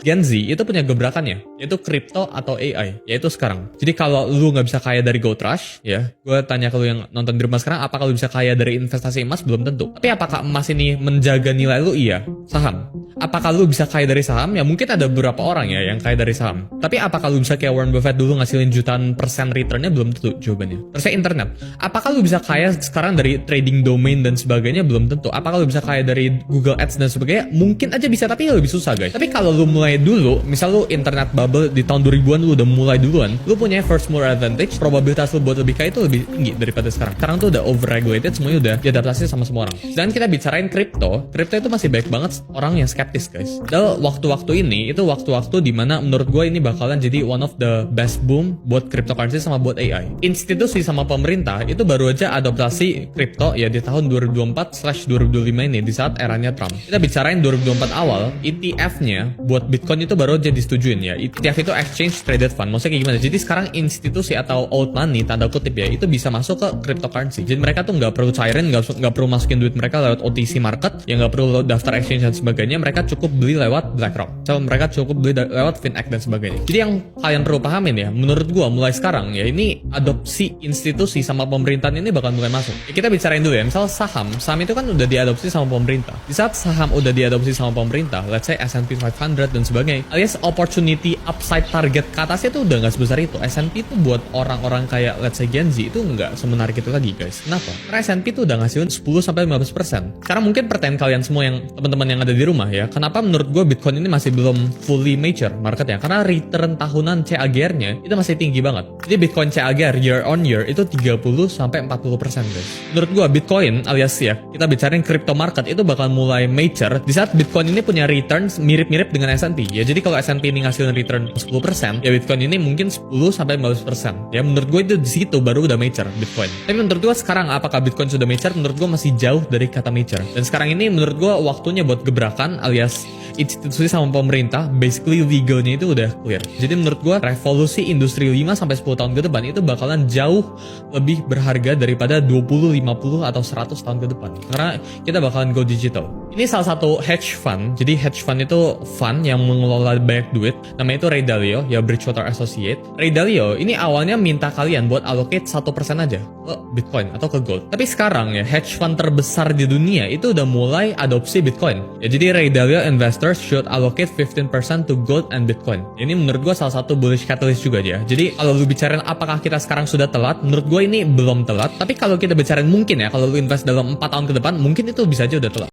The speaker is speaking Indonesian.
Gen Z itu punya gebrakannya, yaitu crypto atau AI, yaitu sekarang. Jadi kalau lu nggak bisa kaya dari gold rush, ya, gue tanya ke lu yang nonton di rumah sekarang, apakah lu bisa kaya dari investasi emas? Belum tentu. Tapi apakah emas ini menjaga nilai lu? Iya. Saham. Apakah lu bisa kaya dari saham? Ya mungkin ada beberapa orang ya yang kaya dari saham. Tapi apakah lu bisa kayak Warren Buffett dulu ngasilin jutaan persen returnnya? Belum tentu jawabannya. Terusnya internet. Apakah lu bisa kaya sekarang dari trading domain dan sebagainya? Belum tentu. Apakah lu bisa kaya dari Google Ads dan sebagainya? Mungkin aja bisa, tapi lebih susah guys. Tapi kalau lu mulai dulu, misal lu internet bubble di tahun 2000-an lu udah mulai duluan, lu punya first mover advantage, probabilitas lu buat lebih kaya itu lebih tinggi daripada sekarang. Sekarang tuh udah overregulated, semuanya udah diadaptasi sama semua orang. Dan kita bicarain crypto itu masih baik banget orang yang skeptis guys. Dan waktu-waktu ini itu waktu-waktu dimana menurut gue ini bakalan jadi one of the best boom buat cryptocurrency sama buat AI. Institusi sama pemerintah itu baru aja adoptasi crypto ya di tahun 2024/2025 ini di saat eranya Trump. Kita bicarain 2024 awal, ETF-nya buat Bitcoin itu baru aja disetujuin ya. ETF itu Exchange Traded Fund. Maksudnya kayak gimana? Jadi sekarang institusi atau old money tanda kutip ya itu bisa masuk ke cryptocurrency. Jadi mereka tuh nggak perlu cairin, nggak perlu masukin duit mereka lewat OTC market, yang nggak perlu daftar exchange dan sebagainya. Mereka cukup beli lewat BlackRock. So mereka cukup beli lewat FinEx dan sebagainya. Jadi yang kalian perlu pahamin ya, menurut gua mulai sekarang ya ini adopsi institusi sama pemerintahan ini bakal mulai masuk. Ya, kita bicarain dulu ya. Misal saham itu kan udah diadopsi sama pemerintah. Di saat saham udah diadopsi sama pemerintah, let's say S&P 500 dan sebagainya, alias opportunity upside target ke atasnya tuh udah nggak sebesar itu. S&P tuh buat orang-orang kayak let's say Gen Z itu nggak semenarik itu lagi guys. Kenapa? Karena S&P tuh udah ngasilin 10-15%. Sekarang mungkin pertanyaan kalian semua yang teman-teman yang ada di rumah ya, kenapa menurut gue Bitcoin ini masih belum fully mature marketnya? Karena return tahunan CAGR-nya itu masih tinggi banget. Jadi Bitcoin CAGR year on year itu 30-40% guys. Menurut gue Bitcoin alias ya kita bicarain crypto market itu bakal mulai mature di saat Bitcoin ini punya returns mirip-mirip dengan S&P ya. Jadi kalau S&P ini ngasilin return 10%, ya Bitcoin ini mungkin 10-15%. Ya menurut gue itu di situ baru udah mature Bitcoin. Tapi menurut gue sekarang apakah Bitcoin sudah mature? Menurut gue masih jauh dari kata mature. Dan sekarang ini menurut gue waktunya buat gebrakan alias institusi sama pemerintah basically legalnya itu udah clear. Jadi menurut gue revolusi industri 5-10 tahun ke depan itu bakalan jauh lebih berharga daripada 20, 50 atau 100 tahun ke depan. Karena kita bakalan go digital. Ini salah satu hedge fund. Jadi hedge fund itu fund yang mengelola banyak duit. Namanya itu Ray Dalio, ya Bridgewater Associates. Ray Dalio ini awalnya minta kalian buat allocate 1% aja ke Bitcoin atau ke gold. Tapi sekarang ya hedge fund terbesar di dunia itu udah mulai adopsi Bitcoin. Ya jadi Ray Dalio investors should allocate 15% to gold and Bitcoin. Ini menurut gue salah satu bullish catalyst juga ya. Jadi kalau lu bicarain apakah kita sekarang sudah telat, menurut gue ini belum telat. Tapi kalau kita bicarain mungkin ya, kalau lu invest dalam 4 tahun ke depan, mungkin itu bisa aja udah telat.